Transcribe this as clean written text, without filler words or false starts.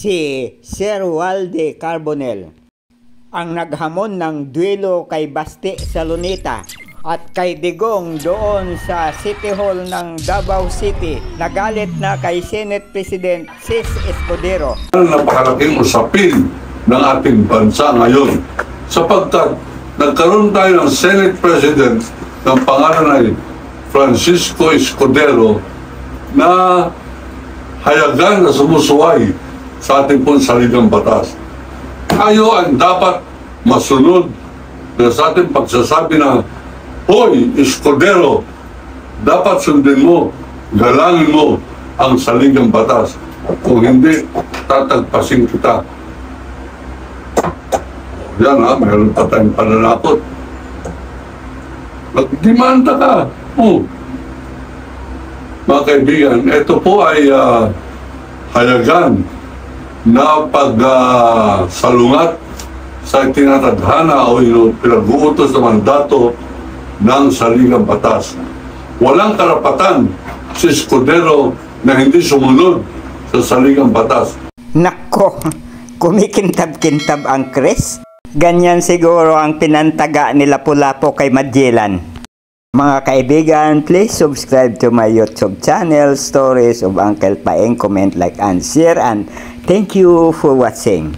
si Sir Walde Carbonell ang naghamon ng duelo kay Basti sa Luneta at kay Digong doon sa City Hall ng Davao City. Nagalit na kay Senate President Sis Escudero. Napakalaking usapin ng ating bansa ngayon sapagkat nagkaroon tayo ng Senate President ng pangalan ay Francisco Escudero na hayagan na sumusuway sa ating pong saligang batas. Tayo ang dapat masunod na sa ating pagsasabi na, "Hoy, Escudero, dapat sundin mo, galangin mo ang saligang batas. Kung hindi, tatagpasin kita." Yan ha, mayroon pa tayong pananakot. Magdimanda ka. Mga kaibigan, ito po ay hayagan na pagsalungat sa tinatadhana o pinag-uutos na mandato ng saligang batas. Walang karapatan si Escudero na hindi sumunod sa saligang batas. Nako, kumikintab-kintab ang Chris. Ganyan siguro ang pinantaga nila Lapu-Lapu kay Magellan. Mga kaibigan, please subscribe to my YouTube channel, Stories of Uncle Paeng. Comment, like, and share, and thank you for watching.